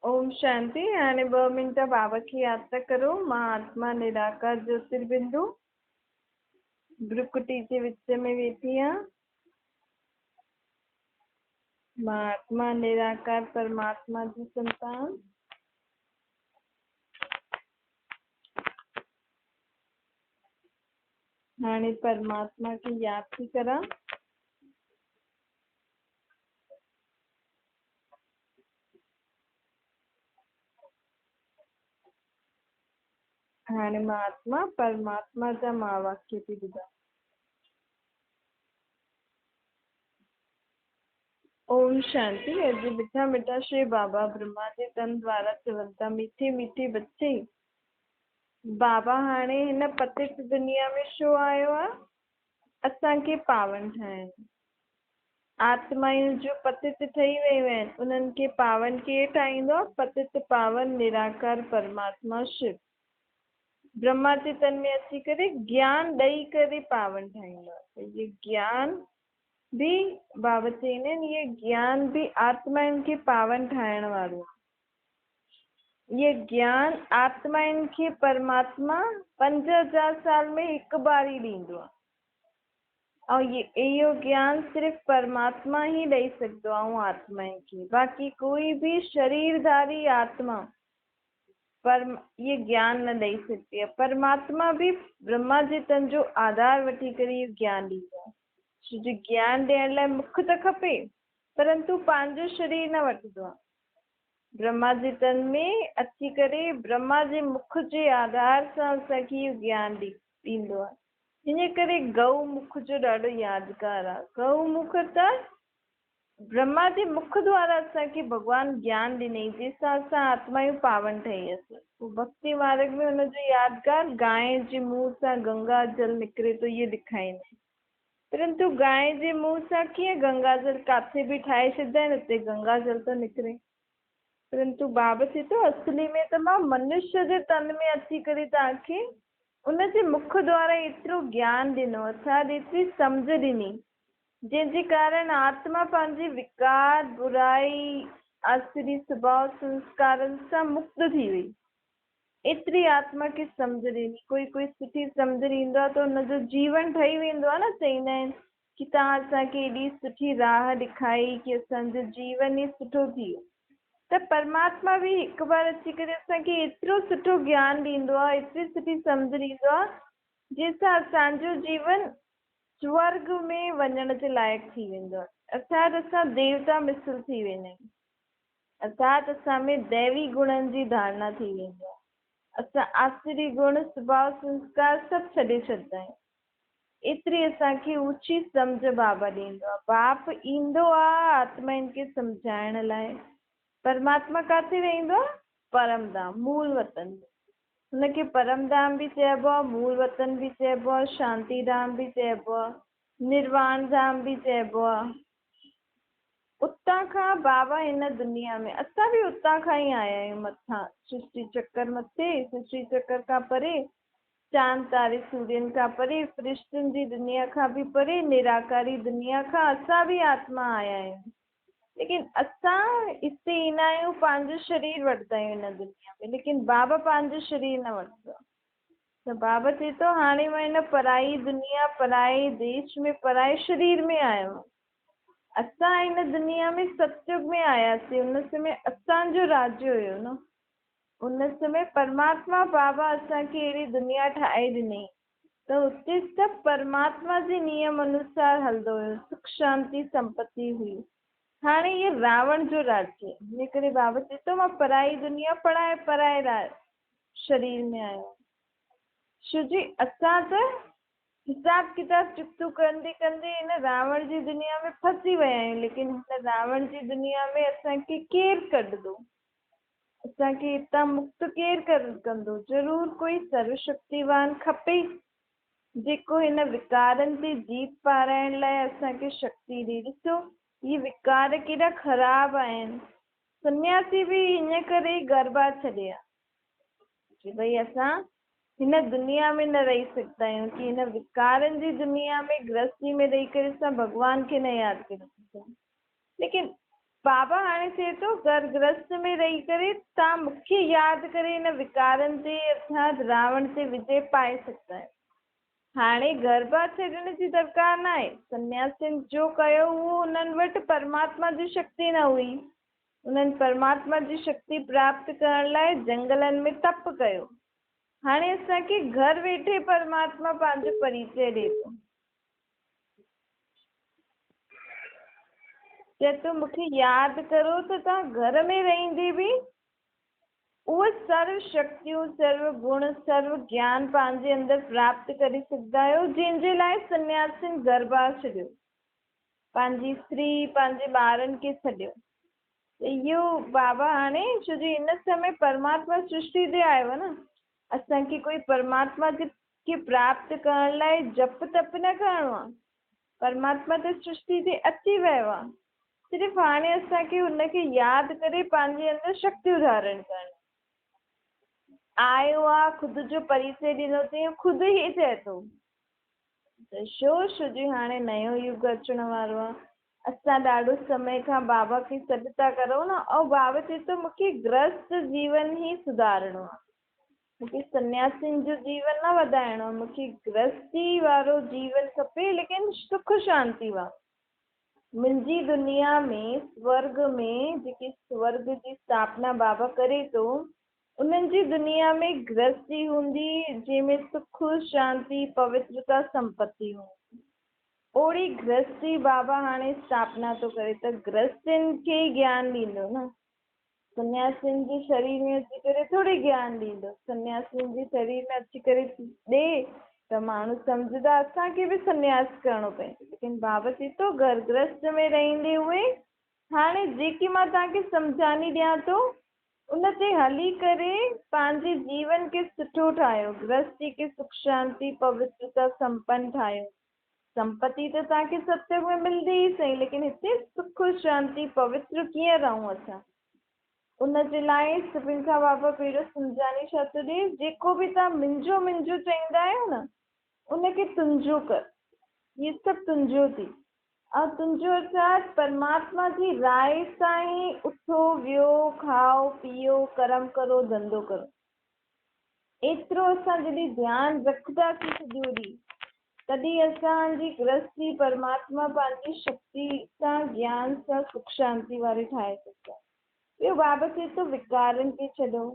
ओम शांति। हाणे 2 मिंट बाबा की याद था करो। मां आत्मा निराकार ज्योतिर्बिंदु भ्रुकुटी जे विच में वेठी आं। मां आत्मा निराकार परमात्मा जी संतान। हाणे परमात्मा की याद थी करा। हाणे मां आत्मा परमात्मा जा मां वाक्य थी ॿुधां। ओम शांति। अॼु मिठा मिठा श्री बाबा ब्रह्मा जे तन द्वारा चवनि था, मीठे मीठे बच्चे, बाबा हाणे हिन पतित दुनिया में छो आयो आहे? असांखे पावन ठाहिण। आत्मायूं जो पतित ठही वियूं आहिनि, उन्हनि खे पावन केरु ठाहींदो आहे? पतित पावन निराकार परमात्मा शिव ब्रह्मा जे तन में अची करे ज्ञान ॾेई करे पावन ठाहींदो आहे। ये ज्ञान भी बाबा चईंदा आहिनि, ये ज्ञान भी आत्माउनि खे पावन ठाहिण वारो आहे। ये ज्ञान आत्माउनि खे परमात्मा 5000 साल में हिकु बार ई ॾींदो आहे। और इहो ज्ञान सिर्फ़ परमात्मा ही ॾेई सघंदो आहे आत्माउनि खे। बाक़ी कोई भी शरीरधारी आत्मा पर ये ज्ञान न ॾेई सघंदी आहे। परमात्मा भी ब्रह्मा जे तन जो आधार वठी करे इहो ज्ञान ॾींदो आहे। छो जो ज्ञान ॾियण लाइ मुख त खपे, परंतु पंहिंजो शरीर न वठंदो आहे। ब्रह्मा जे तन में अची करे ब्रह्मा जे मुख जे आधार सां असांखे इहो ज्ञान ॾींदो आहे। इन करे गऊ मुख जो ॾाढो यादगार आहे। गऊ मुख त ब्रह्मा जे मुख द्वारा असांखे भॻवानु ज्ञान ॾिनई, जंहिंसां असां आत्मायूं पावन ठही असां। भक्ति मार्ग में हुनजो यादगार गांइ जे मुंहं सां गंगा जल निकिरे थो, इहे ॾेखारींदा। परंतु गांइ जे मुंहं सां कीअं गंगा जल किथे बि ठाहे छॾींदा आहिनि, उते गंगा जल थो निकिरे। परंतु बाबा चए थो, असली में त मां मनुष्य जे तन में अची करे तव्हांखे उनजे मुख द्वारा एतिरो ज्ञान ॾिनो, अर्थात एतिरी सम्झ ॾिनी, जंहिंजे कारण आत्मा पंहिंजी विकार बुराई आसुरी स्वभाव संस्कारनि सां मुक्त थी वई। एतिरी आत्मा खे सम्झ ॾिनी। कोई सुठी सम्झ ॾींदो आहे त हुनजो जीवन ठही वेंदो आहे न। चईंदा आहिनि कि तव्हां असांखे एॾी सुठी राह ॾेखारी कि असांजो जीवन ई सुठो थी वियो। त परमात्मा बि हिकु बार अची करे असांखे एतिरो सुठो ज्ञान ॾींदो आहे, एतिरी सुठी सम्झ ॾींदो आहे, जंहिंसां असांजो जीवन स्वर्ग में वञण जे लाइक़ु थी वेंदो आहे। अर्थात असां देवता मिसल थी वेंदा आहियूं। अर्थात असां में दैवी गुणनि जी धारणा थी वेंदी आहे। असां आसुरी गुण स्वभाव संस्कार सभु छॾे छॾंदा आहियूं। एतिरी असांखे ऊची सम्झ बाबा ॾींदो आहे। बाप ईंदो आहे आत्माउनि खे सम्झाइण लाइ। परमात्मा किथे रहंदो आहे? परमधाम, मूल वतन। हुनखे परमधाम बि चइबो आहे, मूल वतन बि चइबो आहे, शांति धाम बि चइबो आहे, निर्वाण धाम बि चइबो आहे। उतां खां बाबा हिन दुनिया में, असां बि उतां खां ई आया आहियूं मथां, सृष्टि चक्कर मथे, सृष्टि चक्कर खां परे, चांद तारे सूर्यनि खां परे, फरिश्तनि जी दुनिया खां बि परे, निराकारी दुनिया खां असां बि आत्मा आया आहियूं। लेकिन असां हिते ईंदा आहियूं, पंहिंजो शरीर वठंदा आहियूं हिन दुनिया में, लेकिन बाबा पंहिंजो शरीर न वठंदो आहे। त बाबा चए थो, हाणे मां हिन पराई दुनिया, पराए देश में, पराए शरीर में आयो आहियां। असां हिन दुनिया में सतयुग में आयासीं। उन समय असांजो राज्य हुयो न। उन समय परमात्मा बाबा असांखे अहिड़ी दुनिया ठाहे ॾिनई त उते सभु परमात्मा जे नियम अनुसार हलंदो हुयो, सुख शांति संपत्ति हुई। हाणे ये रावण जो राज्य, इन करे बाबा चए थो, मां पराई दुनिया पराए शरीर में आयो। छो जी असां त हिसाब किताब चुकतो कंदे कंदे हिन रावण जी दुनिया में फसी विया आहियूं। लेकिन हिन रावण जी दुनिया में असांखे केरु कढंदो? असांखे हितां मुक्त केरु कंदो? ज़रूर कोई सर्वशक्तिवान खपे, जेको हिन विकारनि ते जीत पाराइण लाइ असांखे शक्ति ॾे। ॾिसो, ये विकार केॾा ख़राब आहिनि। सन्यासी बि इन करे गरबा छॾिया कि भई असां हिन दुनिया में न रही सघंदा आहियूं, कि हिन विकारनि जी दुनिया में गृहस्थी में रही करे असां भॻवान खे न यादि करे सघंदा। लेकिन बाबा हाणे चए थो घर गृहस्थ में रही करे तव्हां मूंखे यादि करे हिन विकारनि ते अर्थात रावण ते विजय पाए सघंदा आहियो। हाणे घर बार छॾण जी दरकार न आहे। सन्यासियुनि जो कयो उहो उन्हनि वटि परमात्मा जी शक्ति न हुई। उन्हनि परमात्मा जी शक्ति प्राप्त करण लाइ जंगलनि में तप कयो। हाणे असांखे घर वेठे परमात्मा पंहिंजो परिचय ॾिए थो। चए थो मूंखे यादि करो त तव्हां घर में रहंदे बि उहे सर्व शक्तियूं सर्व गुण सर्व ज्ञान पंहिंजे अंदरि प्राप्त करे सघंदा आहियो, जंहिंजे लाइ सन्यासियुनि घर बार छॾियो, पंहिंजी स्त्री पंहिंजे ॿारनि खे छॾियो। इहो बाबा हाणे छो जो हिन समय परमात्मा सृष्टि ते आयो आहे न। असांखे कोई परमात्मा खे प्राप्त करण लाइ जप तप न करिणो आहे। परमात्मा त सृष्टि ते अची वियो आहे। सिर्फ़ु हाणे असांखे हुनखे यादि करे पंहिंजे अंदरि शक्तियूं धारण करणु आयो आहे। ख़ुदि जो परिचय ॾिनो अथई, ख़ुदि ई चए थो त छो जो हाणे नयो युग अचण वारो आहे। असां ॾाढो समय खां बाबा खे सॾु था करूं न, ऐं बाबा चए थो मूंखे गृहस्थ जीवन ई सुधारणो आहे। मूंखे सन्यासियुनि जो जीवन न वधाइणो आहे। मूंखे गृहस्थी वारो जीवन खपे, लेकिन सुख शांति वारो। मुंहिंजी दुनिया में स्वर्ग में जेकी स्वर्ग जी स्थापना बाबा करे थो, उन्हनि जी दुनिया में गृहस्थी हूंदी जंहिंमें सुख शांति पवित्रता संपत्ति हूंदी। ओड़ी गृहस्थी बाबा हाणे स्थापना थो करे त गृहस्थनि खे ज्ञान ॾींदो न। सन्यासियुनि जे शरीर में अची करे थोड़ी ज्ञान ॾींदो। सन्यासियुनि जे शरीर में अची करे ॾे त माण्हू सम्झंदा असांखे बि सन्यास करिणो पवंदो। लेकिन बाबा चए थो घर गृहस्थ में रहंदे हुए हाणे जेकी मां तव्हांखे सम्झानी ॾियां थो उन ते हली करे पंहिंजे जीवन खे सुठो ठाहियो। गृहस्थी खे सुख शांति पवित्रता संपन्न ठाहियो। संपत्ति त तव्हांखे सत्संग में मिलंदी ई सही, लेकिन हिते सुख शांति पवित्र कीअं रहूं असां, उन जे लाइ सभिनि खां बाबा पहिरियों सम्झानी छा थो ॾिए, जेको बि तव्हां मुंहिंजो मुंहिंजो चईंदा आहियो न उनखे तुंहिंजो कर। इहे सभु तुंहिंजो थी। ऐं तुंहिंजो अर्थात परमात्मा जी राय सां ई उथो वियो खाओ पीओ कर्म करो धंधो करो। एतिरो असां जॾहिं ध्यानु रखंदासीं सॼो ॾींहुं, तॾहिं असांजी गृहस्थी परमात्मा पंहिंजी शक्ति सां ज्ञान सां सुख शांति वारी ठाहे सघंदा। ॿियो बाबा चए थो विकारनि खे छॾो,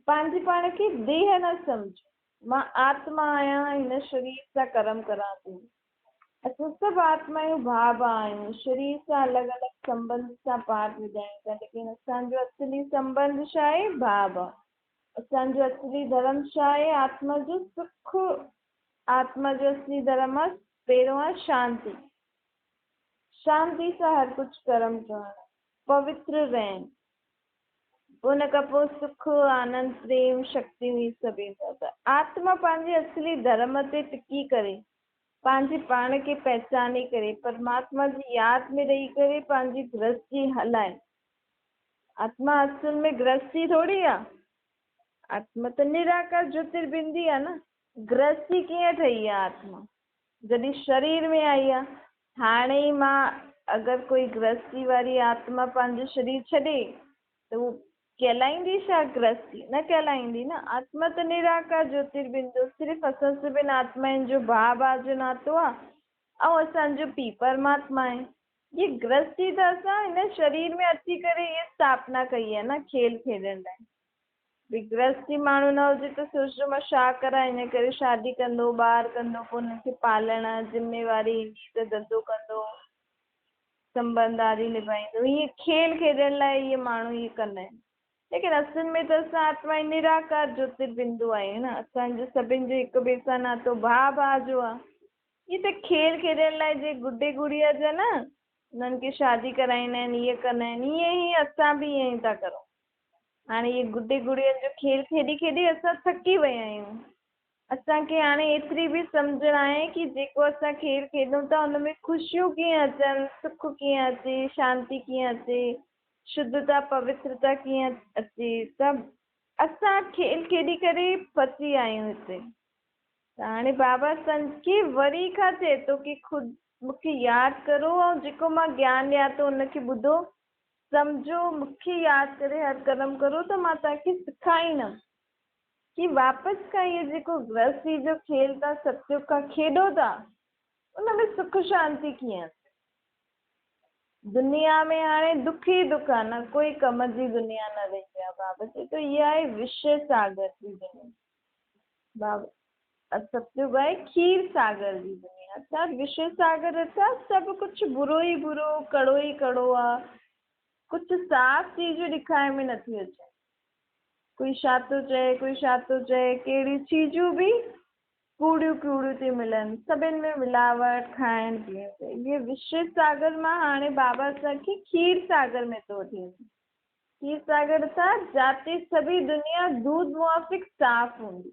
पंहिंजे पाण खे देह न सम्झो। मां आत्मा आहियां, हिन शरीर सां कर्म करां थी। असां सभु आत्मायूं भाव आहियूं, शरीर सां अलॻि अलॻि संबंध सां पाठ विझाइनि था, लेकिन असांजो असली संबंध छा आहे? भाव आहे। असांजो असली धर्म छा आहे? आत्मा जो सुख। आत्मा जो असली धर्म आहे पहिरियों आहे शांति। शांति सां हर कुझु कर्म करणु, पवित्र रहनि। उन खां पोइ सुख आनंद प्रेम शक्ति हुई सभु ईंदा। त आत्मा पंहिंजे असली धर्म ते टिकी करे पंहिंजे पाण खे पहचाने करे परमात्मा जी यादि में रही करे पंहिंजी गृहस्थी हलाए। आत्मा असुल में गृहस्थी थोड़ी आहे। आत्मा त निराकार ज्योतिर्बिंदी आहे न। गृहस्थी कीअं ठही आहे आत्मा? जॾहिं शरीर में आई आहे। हाणे ई मां अगरि कोई गृहस्थी वारी आत्मा पंहिंजो शरीर छॾे त उहो कहलाईंदी छा गृहस्थी? न कहलाईंदी न। आत्मा त निराकार ज्योतिर्बिंदु। सिर्फ़ु असां सभिनि आत्माउनि जो भाव जो नातो आहे ऐं असांजो पीउ परमात्मा आहे। ये गृहस्थी त असां हिन शरीर में अची करे इहा स्थापना कई आहे न खेल खेॾण लाइ। भई गृहस्थी माण्हू न हुजे त सोचो मां छा करां, हिन करे शादी कंदो, ॿार कंदो, पोइ हुनखे पालण ज़िम्मेवारी ईंदी त धंधो कंदो, संबंधारी निभाईंदो। हीअं खेल खेॾण लाइ इहे माण्हू इहे कंदा आहिनि। लेकिन असल में त असां आत्मा निराकार ज्योतिर्बिंदु आहियूं न। असांजो सभिनि जो हिक ॿिए सां नातो भाउ जो आहे। इहे त खेल खेॾण लाइ जे गुड्डे गुड़िया जा न उन्हनि खे शादी कराईंदा आहिनि, इहे कंदा आहिनि, ईअं ई असां बि ईअं ई था करूं। हाणे इहे गुड्डे गुड़ियनि जो खेल खेॾी खेॾी असां थकी विया आहियूं। असांखे हाणे एतिरी बि सम्झण आहे कि जेको असां खेल खेॾूं था हुन में ख़ुशियूं कीअं अचनि, सुख कीअं अचे, शांती कीअं अचे, शुद्धता पवित्रता कीअं अचे। सभु असां खेल खेॾी करे फसी आहियूं हिते। त हाणे बाबा असांखे वरी खां चए थो कि ख़ुदि मूंखे यादि करो ऐं जेको मां ज्ञान ॾियां थो उनखे ॿुधो सम्झो, मूंखे यादि करे हर कर्म करो, त मां तव्हांखे सेखारींदमि कि वापसि खां इहो जेको गृहस्थी जो खेल था सतयुग खां खेॾो था, उन में सुख शांति कीअं? दुनिया में हाणे दुख ई दुख आहे, न कोई कम जी दुनिया न रही आहे। बाबा चए थो इहा आहे विषय सागर जी दुनिया। बाबा सतयुग आहे खीर सागर जी दुनिया। अर्थात विषय सागर अर्थात सभु कुझु बुरो ई बुरो, कड़ो ई कड़ो आहे। कुझु साफ़ चीज ॾेखारे में नथी अचे। कोई छा थो चए, कोई छा थो चए, कहिड़ी चीजूं बि कूड़ियूं कूड़ियूं थी मिलनि, सभिनि में मिलावट, खाइण पीअण ते। इहे विषय सागर मां हाणे बाबा असांखे खीर सागर में थो वठी वञे। खीर सागर था जाते सभी दुनिया दूध मुआफ़िक साफ़ हूंदी,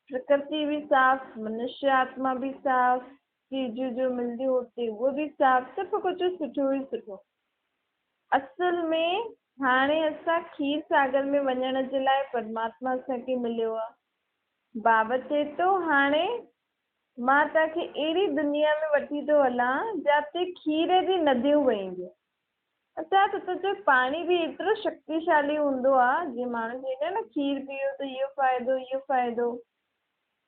प्रकृति भी साफ़, मनुष्य आत्मा भी साफ़, चीजूं जो मिलंदियूं हुते उहो बि साफ़, सभु कुझु सुठो ई सुठो। असल में हाणे असां खीर सागर में वञण जे लाइ परमात्मा असांखे मिलियो आहे। बाबा चए थो हाणे मां तव्हांखे अहिड़ी दुनिया में वठी थो हलां जिते खीर जी नदियूं वहींदियूं। अर्थात उते जो पाणी बि एतिरो शक्तिशाली हूंदो आहे, जीअं माण्हू चवंदा आहिनि न खीर पीओ त इहो फ़ाइदो इहो फ़ाइदो।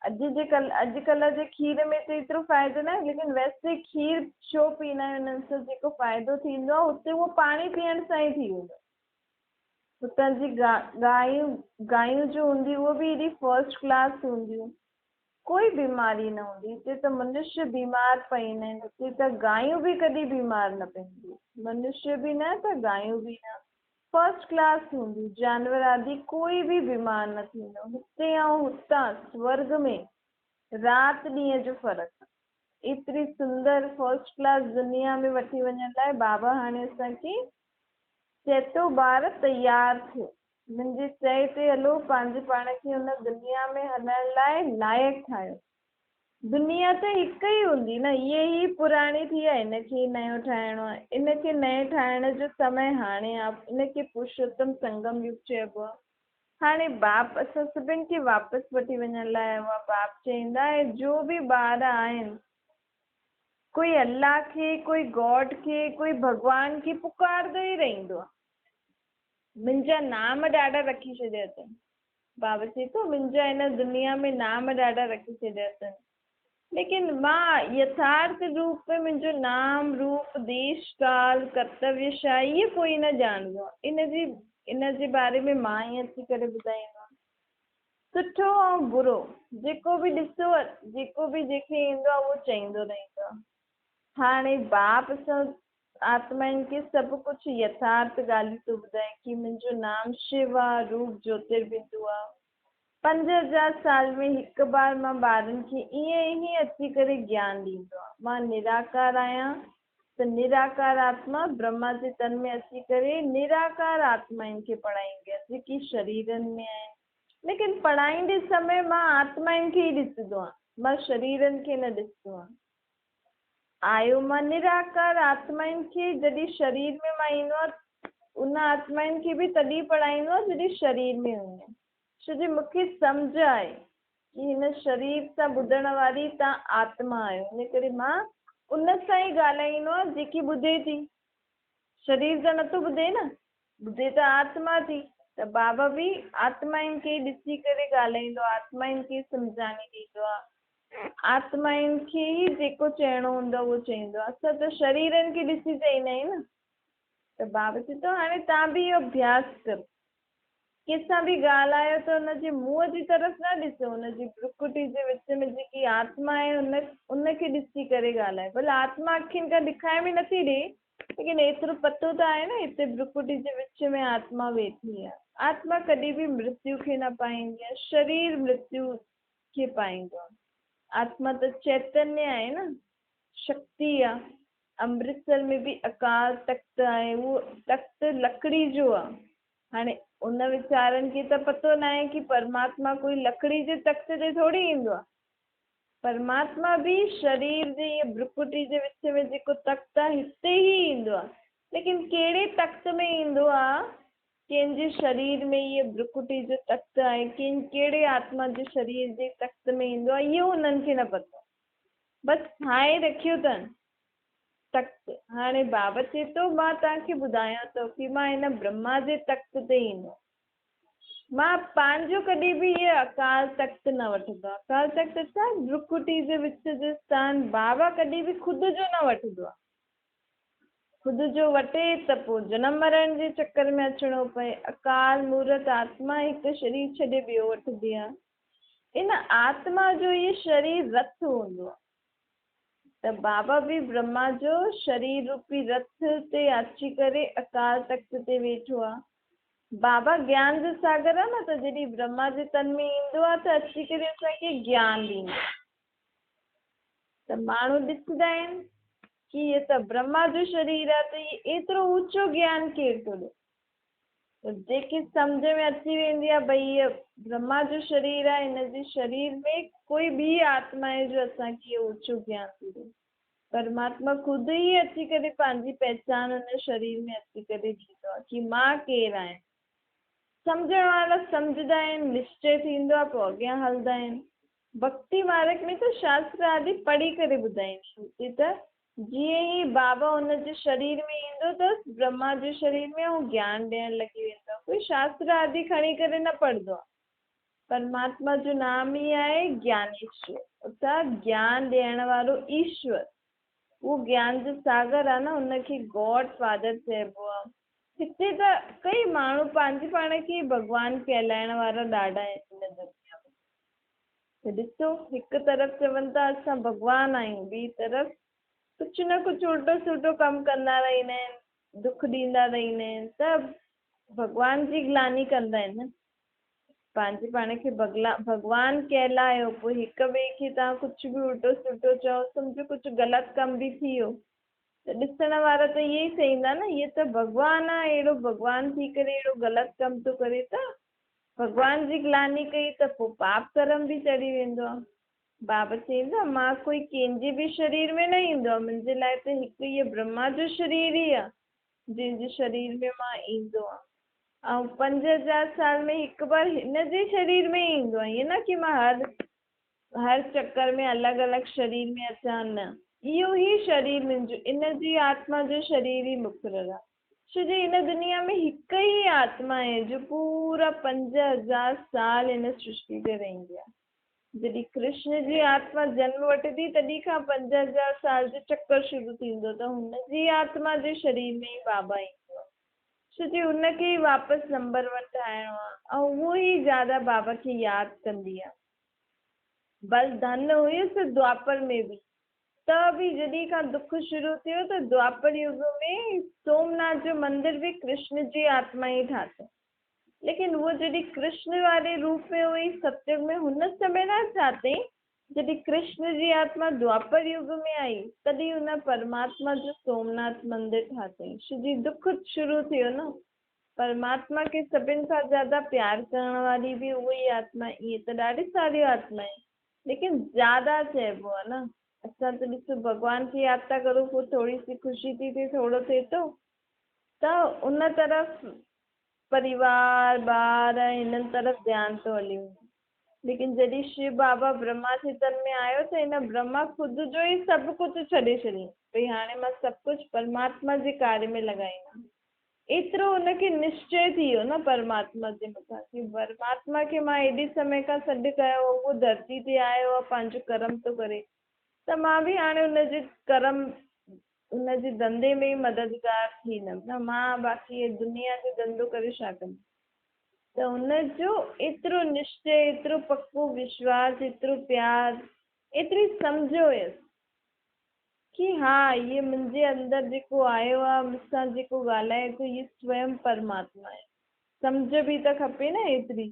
अॼुकल्ह जे खीर में त एतिरो फ़ाइदो न आहे, लेकिन वैसे खीर छो पीअंदा आहियूं? उन्हनि सां जेको फ़ाइदो थींदो आहे हुते उहो पाणी पीअण सां ई थी वेंदो। हुतां जी गायूं जो हूंदी उहो बि एॾी फर्स्ट क्लास हूंदियूं, कोई बीमारी न हूंदी। हिते त मनुष्य बीमार पवंदा आहिनि, हिते त गायूं बि कॾहिं बीमार न पवंदियूं, मनुष्य बि न त गायूं बि न, फर्स्ट क्लास हूंदी। जानवर आदि कोई बि बीमार न थींदो। हिते ऐं हुतां स्वर्ग में राति ॾींहं जो फ़र्क़ु। एतिरी सुंदर फर्स्ट क्लास दुनिया में वठी वञण लाइ बाबा हाणे असांखे चए थो ॿार तयारु थियो, मुंहिंजे चए ते हलो, पंहिंजे पाण खे हुन दुनिया में हलण लाइ लाइक़ु ठाहियो। दुनिया त हिकु ई हूंदी न, इहे ई पुराणी थी आहे, इनखे नयो ठाहिणो आहे। इनखे नए ठाहिण जो समय हाणे आहे, इनखे पुरुषोत्तम संगम युग चइबो आहे। हाणे बाप असां सभिनि खे वापसि वठी वञण लाइ आयो आहे। बाप चवंदा आहे जो बि ॿार आहिनि, कोई अल्लाह खे, कोई गॉड खे, कोई भॻवान खे पुकारंदो ई रहंदो आहे। मुंहिंजा नाम ॾाढा रखी छॾिया अथनि। बाबा चए थो मुंहिंजा हिन दुनिया में नाम ॾाढा रखी छॾिया अथनि, लेकिन मां यथार्थ रूप में मुंहिंजो नाम रूप देश काल कर्तव्य छा इहे कोई न ॼाणंदो आहे। इन जे बारे में मां ई अची करे ॿुधाईंदो आहे। सुठो ऐं बुरो जेको बि ॾिसो, जेको बि जंहिंखे ईंदो आहे उहो चईंदो रहंदो आहे। हाणे बाप सां आत्माउनि खे सभु कुझु यथार्थ ॻाल्हियूं थो ॿुधाए कि मुंहिंजो नाम शिव आहे, रूप ज्योतिर्बिंदु आहे। 5000 साल में हिकु बार मां ॿारनि खे ईअं ई अची करे ज्ञान ॾींदो आहे। मां निराकार आहियां, त निराकार आत्मा ब्रह्मा जे तन में अची करे निराकार आत्माउनि खे पढ़ाईंदी आहे जेकी शरीरनि में आहिनि। लेकिन पढ़ाईंदे समय मां आत्माउनि खे ई ॾिसंदो आहियां, मां शरीरनि खे न ॾिसंदो आहियां। आयो मां निराकार आत्माउनि खे, जॾहिं शरीर में मां ईंदो आहे उन आत्माउनि खे बि तॾहिं पढ़ाईंदो आहे जॾहिं शरीर में हूंदी। छो जो मूंखे सम्झ आहे कि हिन शरीर सां ॿुधण वारी तव्हां आत्मा आहियो, इन करे मां उन सां ई ॻाल्हाईंदो आहे जेकी ॿुधे थी। शरीर त नथो ॿुधे न, ॿुधे त आत्मा थी। त बाबा बि आत्माउनि खे ॾिसी करे ॻाल्हाईंदो आहे, आत्माउनि खे सम्झाणी ॾींदो आहे, आत्माउनि खे ई जेको चइणो हूंदो आहे उहो चईंदो आहे। असां त शरीरनि खे ॾिसी चईंदा आहियूं न। त बाबा चए थो हाणे तव्हां बि इहो अभ्यास करो, कंहिंसां बि ॻाल्हायो त हुनजे मुंहं जी तरफ़ न ॾिसो, हुनजी भ्रुकुटी जे विच में जेकी आत्मा आहे उनखे ॾिसी करे ॻाल्हायो। भले आत्मा अखियुनि खां ॾेखारे बि नथी ॾे, लेकिन एतिरो पतो त आहे न हिते भ्रुकुटी जे विच में आत्मा वेठी आहे। आत्मा कॾहिं बि मृत्यु खे न पाईंदी आहे, शरीर मृत्यु खे पाईंदो आहे। आत्मा त चैतन्य आहे न, शक्ति आहे। अमृतसर में बि अकाल तख्त आहे, उहो तख्त लकड़ी जो आहे। हाणे उन वीचारनि खे त पतो न आहे कि परमात्मा कोई लकड़ी जे तख्त ते थोरी ईंदो आहे। परमात्मा बि शरीर जे इहे भ्रुकुटी जे विच में जेको तख्त आहे हिते ई ईंदो आहे, लेकिन कहिड़े तख्त में ईंदो आहे? कंहिंजे शरीर में इहे भ्रुकुटी जो तख्त आहे, कहिड़े आत्मा जे शरीर जे तख्त में ईंदो आहे, इहो उन्हनि खे न पतो। बसि ठाहे रखियो अथनि तख़्त। हाणे बाबा चए थो मां तव्हांखे ॿुधायां थो कि मां हिन ब्रह्मा जे तख़्त ते ईंदो। मां पंहिंजो कॾहिं बि इहे अकाल तख़्त न वठंदो आहे। अकाल तख़्त छा? भ्रुकुटी जे विच जो स्थान। बाबा कॾहिं बि ख़ुदि जो न वठंदो आहे। ख़ुदि जो वठे त पोइ जनम मरण जे चक्कर में अचिणो पए। अकाल मूर्त आत्मा हिकु शरीर छॾे ॿियो वठंदी आहे। इन आत्मा जो इहे शरीर रथ हूंदो आहे। त बाबा बि ब्रह्मा जो शरीर रूपी रथ ते अची करे अकाल तख़्त ते वेठो आहे। बाबा ज्ञान जो सागर आहे न, त जॾहिं ब्रह्मा जे तन में ईंदो आहे त अची करे असांखे ज्ञान ॾींदो आहे। त माण्हू ॾिसंदा आहिनि कि इहे त ब्रह्मा जो शरीर आहे, त इहे एतिरो ऊंचो ज्ञान केरु थो ॾे? त जेके सम्झ में अची वेंदी आहे भई इहो ब्रह्मा जो शरीर आहे, हिन जे शरीर में कोई ॿी आत्मा आहे जो असांखे इहो ऊंचो ज्ञान थी ॾे। परमात्मा ख़ुदि ई अची करे पंहिंजी पहचान हुन शरीर में अची करे ॾींदो आहे कि मां केरु आहियां। सम्झण वारा सम्झंदा आहिनि, निश्चय थींदो आहे, पोइ अॻियां हलंदा आहिनि। भक्ति मार्ग में त शास्त्र आदि पढ़ी करे ॿुधाईंदा आहिनि त जीअं ई बाबा हुन जे शरीर में ईंदो अथसि ब्रह्मा जे शरीर में, ऐं ज्ञान ॾियण लॻी वेंदो। कोई शास्त्र आदि खणी करे न पढ़ंदो आहे। परमात्मा जो नाम ई आहे ज्ञानेश्वर, अर्थात ज्ञान ॾियण वारो ईश्वर। उहो ज्ञान जो सागर आहे न, हुनखे गॉड फादर चइबो आहे। हिते त कई माण्हू पंहिंजे पाण खे भॻवानु कहलाइण वारा ॾाढा आहिनि हिन दुनिया में। त ॾिसो, हिकु तरफ़ चवनि था असां भॻवानु आहियूं, ॿी तरफ़ कुझु न कुझु उल्टो सुल्टो कमु कंदा रहंदा आहिनि, दुख ॾींदा रहंदा आहिनि, त भॻवान जी ग्लानी कंदा आहिनि न। पंहिंजे पाण खे भॻवानु कहलायो, पोइ हिक ॿिए खे तव्हां कुझु बि उल्टो सुल्टो चओ, सम्झो कुझु ग़लति कमु बि थी वियो, त ॾिसण वारा त इहे ई चईंदा न इहे त भॻवानु आहे, अहिड़ो भॻवानु थी करे अहिड़ो ग़लति कमु थो करे। त भॻवान जी ग्लानी कई त पोइ पाप कर्म बि चढ़ी वेंदो आहे। बाबा चईंदा मां कोई कंहिंजे बि शरीर में न ईंदो आहे, मुंहिंजे लाइ त हिकु इहे ब्रह्मा जो शरीर ई आहे जंहिंजे शरीर में मां ईंदो आहे। ऐं 5000 साल में हिकु बार हिन जे शरीर में ईंदो आहे। ईअं न कि मां हर चक्कर में अलॻि अलॻि शरीर में अचां, न, इहो ई शरीर मुंहिंजो, इन जी आत्मा जो शरीर ई मुक़ररु आहे। छो जो हिन दुनिया में हिकु ई आत्मा आहे जो पूरा 5000 साल हिन सृष्टि ते रहंदी आहे। जॾहिं कृष्ण जी आत्मा जन्म वठंदी तॾहिं खां 5000 साल जो चक्कर शुरू थींदो, त हुन जी आत्मा जे शरीर में ई बाबा ईंदो आहे। छो जो हुनखे ई वापसि नंबर 1 ठाहिणो आहे, ऐं उहो ई ज्यादा बाबा खे यादि कंदी आहे। बस धन हुयुसि द्वापर में बि, त बि जॾहिं खां दुख शुरू थियो त द्वापर युग में सोमनाथ जो मंदिर बि कृष्ण जी आत्मा ई ठातो। लेकिन वो जॾहिं कृष्ण वारे रूप में हुई सत्युग में, हुन समय न ठाते। जॾहिं कृष्ण जी आत्मा द्वापर युग में आई तॾहिं हुन परमात्मा जो सोमनाथ मंदिर ठातईं। जी दुख शुरू थियो न, परमात्मा खे सभिनि खां ज्यादा प्यार करण वारी बि उहा ई आत्मा। ईअं त ॾाढी सारी आत्मा आहिनि, लेकिन ज्यादा चइबो आहे न। असां त ॾिसो भॻवान खे यादि था करूं, पोइ थोरी सी ख़ुशी थी थिए, थोरो थिए थो, त उन तरफ़ परिवार ॿार हिननि तरफ़ ध्यानु थो हली वञे। लेकिन जॾहिं शिव बाबा ब्रह्मा जे तन में आयो त हिन ब्रह्मा ख़ुदि जो ई सभु कुझु छॾे छॾियईं, भई हाणे मां सभु कुझु परमात्मा जे कार्य में लॻाईंदमि। एतिरो हुनखे निश्चय थी वियो न परमात्मा जे मथां कि परमात्मा खे मां एॾे समय खां सॾु कयो, उहो धरती ते आयो आहे, पंहिंजो कर्म थो करे, त मां बि हाणे हुनजे कर्म हुनजे धंधे में मददगार थींदमि न। मां बाक़ी दुनिया जो धंधो करे छा कंदमि? त हुनजो एतिरो निश्चय, एतिरो पक्को विश्वास, एतिरो प्यार, एतिरी सम्झ हुयसि कि हा इहे मुंहिंजे अंदरि जेको आयो आहे, मूंसां जेको ॻाल्हाए थो, इहे स्वयं परमात्मा आहे। सम्झ बि त खपे न एतिरी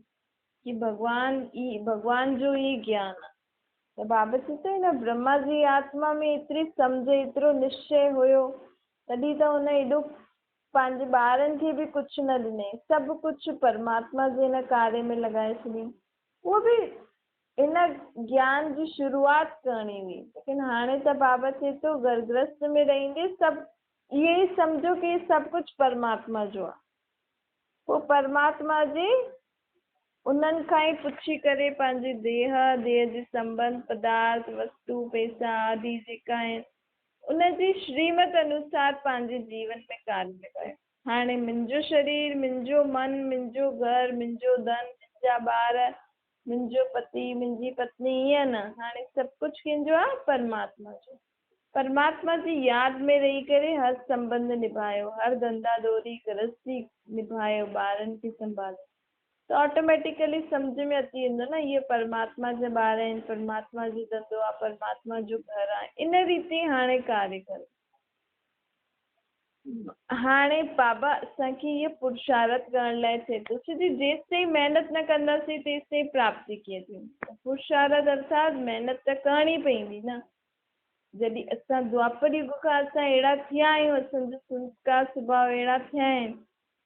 कि भॻवान जो ई ज्ञान आहे। त बाबा चए थो न ब्रह्मा जी आत्मा में एतिरी सम्झ, एतिरो निश्चय हुयो, तॾहिं त हुन एॾो पंहिंजे ॿारनि खे बि कुझु न ॾिनई, सभु कुझु परमात्मा जे हिन कार्य में लॻाए छॾियईं। उहो बि इन ज्ञान जी शुरूआति करणी हुई, लेकिन हाणे त बाबा चए थो गर्भगृहस्थ में रहंदे सभु इहे ई सम्झो कि सभु कुझु परमात्मा जो आहे। पोइ परमात्मा जे उन्हनि खां ई पुछी करे पंहिंजे देह जे संबंध, पदार्थ, वस्तु, पैसा आदि जेका आहिनि उनजी श्रीमत अनुसार पंहिंजे जीवन में कार्य लगायो। हाणे मुंहिंजो शरीर, मुंहिंजो मन, मुंहिंजो घर, मुंहिंजो धन, मुंहिंजा ॿार, मुंहिंजो पति, मुंहिंजी पत्नी, ईअं न। हाणे सभु कुझु कंहिंजो आहे? परमात्मा जो। परमात्मा जी यादि में रही करे हर संबंध निभायो, हर धंधा दौरी गृहस्थी निभायो, ॿारनि खे संभालियो, त ऑटोमेटिकली सम्झ में अची वेंदो न, इहे परमात्मा जा ॿार आहिनि, परमात्मा जो धंधो आहे, परमात्मा जो घर आहे। इन रीति हाणे कार्य करो। हाणे बाबा असांखे इहो पुरुषार्थ करण लाइ चए थो, छोजी जेसि ताईं महिनत न कंदासीं तेसि ताईं प्राप्ति कीअं थींदी। पुरुषार्थ अर्थात महिनत त करणी पवंदी न। जॾहिं असां द्वापर युग खां असां अहिड़ा थिया आहियूं, असांजा संस्कार स्वभाव अहिड़ा थिया आहिनि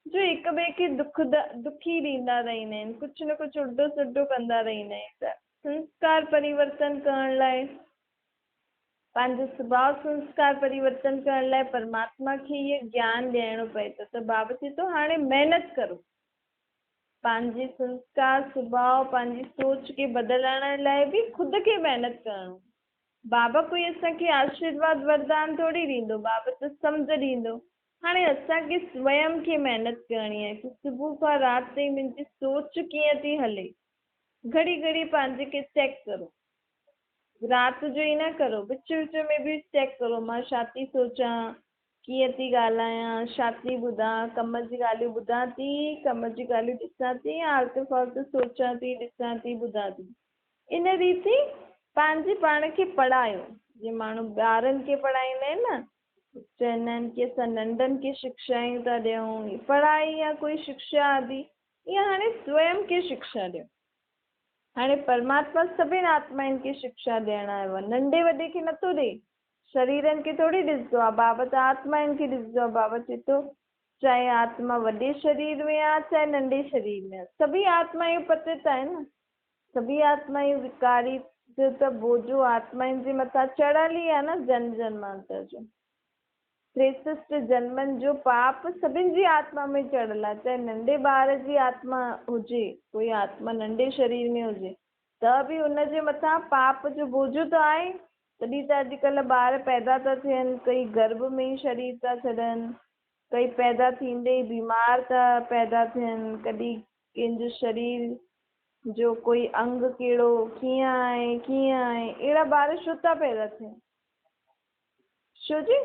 जो हिक ॿिए खे दुखी ॾींदा रहंदा आहिनि, कुझु न कुझु उल्टो सुल्टो कंदा रहंदा आहिनि। त संस्कार परिवर्तन करण लाइ, पंहिंजो स्वभाव संस्कार परिवर्तन करण लाइ परमात्मा खे इहे ज्ञान ॾियणो पए थो। त बाबा चए थो हाणे महिनत करो, पंहिंजे संस्कार स्वभाव पंहिंजी सोच खे बदिलण लाइ बि ख़ुदि खे महिनत करणो। बाबा कोई असांखे आशीर्वाद वरदान थोरी ॾींदो, बाबा त सम्झ ॾींदो। हाणे असांखे स्वयं खे महिनत करणी आहे कि सुबुह खां राति ताईं मुंहिंजी सोच कीअं थी हले। घड़ी घड़ी पंहिंजे खे चेक करो, राति जो ई न करो, विच विच में बि चेक करो, मां छा थी सोचां, कीअं थी ॻाल्हायां, छा थी ॿुधां, कम जी ॻाल्हियूं ॿुधां थी, कम जी ॻाल्हियूं ॾिसां थी, आलतू फालतू सोचां थी, ॾिसां थी, ॿुधां थी। इन रीति पंहिंजे पाण खे पढ़ायो। जीअं माण्हू ॿारनि खे पढ़ाईंदा आहिनि न, चवंदा आहिनि कि असां नंढनि खे शिक्षाऊं था ॾियूं, पढ़ाई या कोई शिक्षा आदि, ईअं हाणे स्वयं खे शिक्षा ॾियो। हाणे परमात्मा सभिनि आत्माउनि खे शिक्षा ॾियण आयो आहे, नंढे वॾे खे नथो ॾे, शरीरनि खे थोरी ॾिसंदो आहे। बाबा त आत्माउनि खे ॾिसंदो आहे। बाबा चए थो चाहे आत्मा वॾे शरीर में आहे चाहे नंढे शरीर में आहे, सभी आत्मायूं पतित आहिनि न। सभी आत्मायूं विकारी जो त बोझो आत्माउनि जे मथां चढ़ियल ई आहे न, जन्म जन्मांतर जो 63 जन्मनि जो पाप सभिनि जी आत्मा में चढ़ियल आहे। चाहे नंढे ॿार जी आत्मा हुजे, कोई आत्मा नंढे शरीर में हुजे त बि हुनजे मथां पाप जो बोझो त आहे। तॾहिं त अॼुकल्ह ॿार पैदा था थियनि, कई गर्भ में ई शरीर था छॾनि, कई पैदा थींदे ई बीमार था पैदा थियनि, कॾहिं कंहिंजो शरीर जो कोई अंग कहिड़ो कीअं आहे, अहिड़ा ॿार छो था पैदा थियनि? छोजी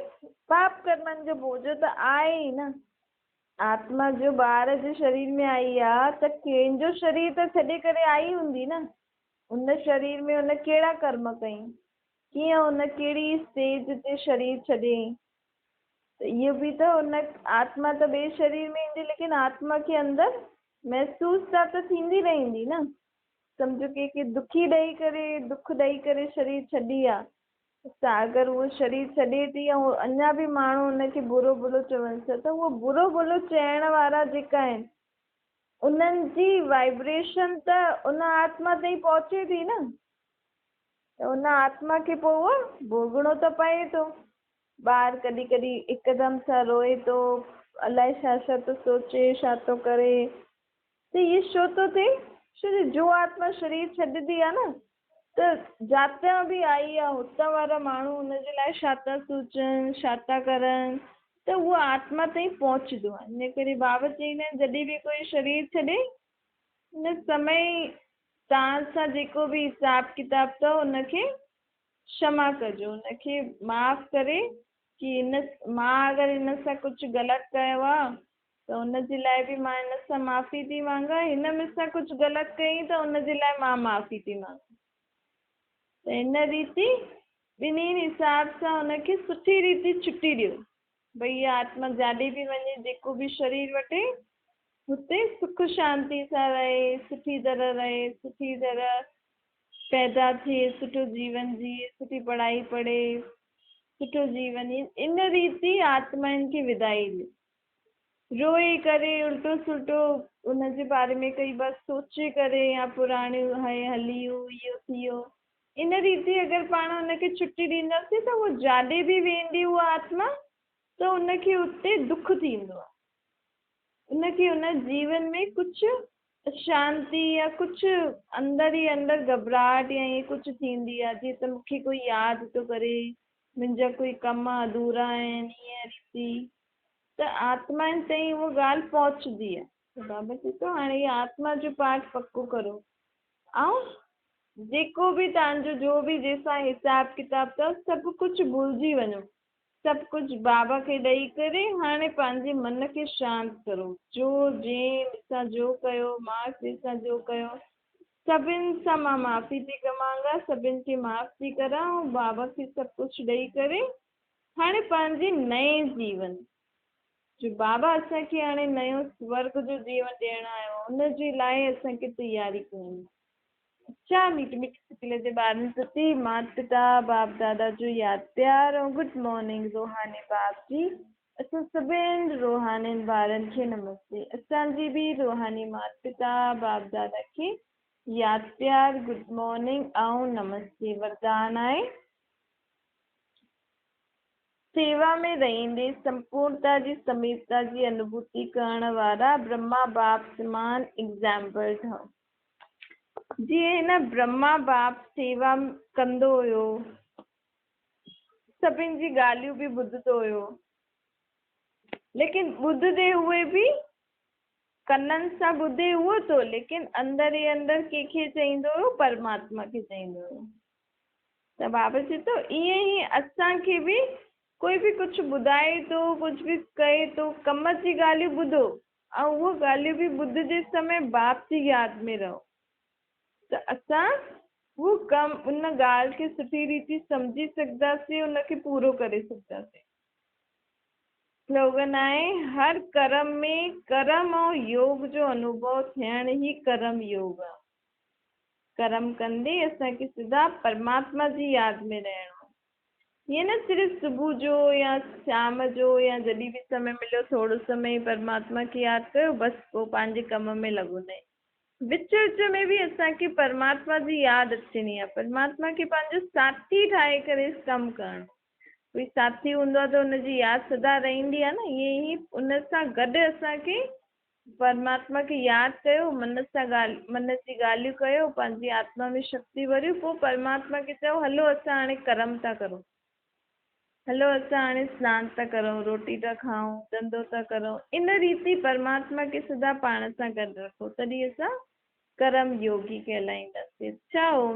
पाप कर्मनि जो बोझो त आहे ई न। आत्मा जो ॿार जे शरीर में आई आहे त कंहिंजो शरीर त छॾे करे आई हूंदी न। उन शरीर में उन कहिड़ा कर्म कई, कीअं उन कहिड़ी स्टेज ते शरीर छॾियईं, त इहो बि त उन आत्मा त ॿिए शरीर में ईंदी, लेकिन आत्मा खे अंदरि महसूस त थींदी रहंदी न। सम्झो कंहिंखे दुख ॾेई करे शरीर छॾी आहे, त अगरि उहो शरीर छॾे थी ऐं अञा बि माण्हू हुनखे बुरो भलो चवनि था, त उहो बुरो भलो चइण वारा जेका आहिनि उन्हनि जी वाइब्रेशन त उन आत्मा ताईं पहुचे थी न, त उन आत्मा खे पोइ उहो भोगणो त पए थो। ॿार कॾहिं कॾहिं हिकदमि सां रोए थो, अलाए छा छा थो सोचे, छा थो करे, त इहे छो थो थिए? छो जो आत्मा शरीर छॾंदी आहे न, त जातां बि आई आहे हुतां वारा माण्हू हुनजे लाइ छा था सोचनि, छा था करनि, त उहो आत्मा ताईं पहुचंदो आहे। इन करे बाबा चईंदा आहिनि जॾहिं बि कोई शरीर छॾे, हिन समय तव्हां सां जेको बि हिसाब किताब अथव उनखे क्षमा कजो, उनखे माफ़ करे कि मां अगरि हिन सां कुझु ग़लति कयो आहे त हुनजे लाइ बि मां हिन सां माफ़ी थी मांगा, हिन मूंसां कुझु ग़लति कई त हुनजे लाइ मां माफ़ी थी मांगा। त हिन रीति ॿिन्हिनि हिसाब सां हुनखे सुठी रीति छुटी ॾियो। भई इहा आत्मा जाॾे बि वञे, जेको बि शरीर वठे, हुते सुख शांति सां रहे, सुठी तरह रहे, सुठी तरह पैदा थिए, सुठो जीवन जिए, सुठी पढ़ाई पढ़े, सुठो जीवन। इन रीति आत्माउनि खे विदाई ॾियो। रोई करे उल्टो सुल्टो उनजे बारे में कई बार सोचे करे या पुराणियूं हलियूं इहो थियो, इन रीति अगरि पाण हुनखे छुटी ॾींदासीं त उहो जाॾे बि वेंदी उहा आत्मा त उनखे उते दुख थींदो आहे, उनखे उन जीवन में कुझु अशांति या कुझु अंदरि ई अंदरि घबराहट या ईअं कुझु थींदी आहे। जीअं त मूंखे कोई यादि थो करे, मुंहिंजा कोई कम अधूरा आहिनि ईअं रीति त आत्माउनि ताईं उहा ॻाल्हि पहुचंदी आहे। त बाबा चए थो हाणे इहा आत्मा जो पाठ पको करो ऐं जेको बि तव्हांजो जो बि जंहिंसां हिसाब किताब अथव सभु कुझु भुलिजी वञो, सभु कुझु बाबा खे ॾेई करे हाणे पंहिंजे मन खे शांति करो। जो जंहिं ॾिसां जो कयो, मां ॾिसां जो कयो, सभिनि सां मां माफ़ी थी मांगा, सभिनि खे माफ़ थी करां ऐं बाबा खे सभु कुझु ॾेई करे हाणे पंहिंजे नए जीवन जो बाबा असांखे हाणे नयो स्वर्ग जो जीवन ॾियणु आयो हुनजे लाइ असांखे तयारी करणी। अच्छा मीठी मीठी सिपीले जे ॿारनि प्रति माता पिता बाप दादा जो यादि प्यार ऐं गुड मॉर्निंग रूहानी बाप जी। असां सभिनि रूहानियुनि ॿारनि खे नमस्ते। असांजी बि रूहानी माता पिता बाप दादा खे यादि प्यार गुड मॉर्निंग ऐं नमस्ते। वरदान आहे सेवा में रहंदे संपूर्णता जी समीपता जी अनुभूति करण वारा ब्रह्मा बाप समान एग्ज़ाम्पल ठहो। जीअं हिन ब्रह्मा बाप सेवा कंदो हुयो, सभिनि जी ॻाल्हियूं बि ॿुधंदो हुयो, लेकिन ॿुधंदे उहे बि कननि सां ॿुधे उहो तो, लेकिन अंदरि ई अंदरि कंहिंखे चईंदो हुयो, परमात्मा खे चईंदो हुयो। त बाबा चए थो ईअं ई असांखे बि कोई बि कुझु ॿुधाए थो, कुझु बि कहे थो, कम जी ॻाल्हियूं ॿुधो ऐं उहो ॻाल्हियूं बि ॿुधंदे समय बाप जी यादि में रहो त असां उहो कमु उन ॻाल्हि खे सुठी रीति सम्झी सघंदासीं, उनखे पूरो करे सघंदासीं। स्लोगन आहे हर कर्म में कर्म ऐं योग जो अनुभव थियण ई कर्म योग आहे। कर्म कंदे असांखे सिधा परमात्मा जी यादि में रहणो। हीअं न सिर्फ़ु सुबुह जो या शाम जो या जॾहिं बि समय मिलियो थोरो समय परमात्मा खे यादि कयो बसि पोइ पंहिंजे कम में लॻो न। विच विच में बि असांखे परमात्मा जी यादि अचणी आहे, परमात्मा खे पंहिंजो साथी ठाहे करे कमु करणु। कोई साथी हूंदो आहे त हुनजी यादि सदा रहंदी आहे न, ईअं ई उन सां गॾु असांखे परमात्मा खे यादि कयो, मन सां मन जी ॻाल्हियूं कयो, पंहिंजी आत्मा में शक्ति भरियो, पोइ परमात्मा खे चयो हलो असां हाणे कर्म था करूं, हलो असां हाणे सनानु था करूं, रोटी था खाऊं, धंधो था करूं। इन रीति परमात्मा खे सदा पाण सां गॾु रखो, तॾहिं असां कर्म योगी कहलाईंदासीं। अच्छा ओम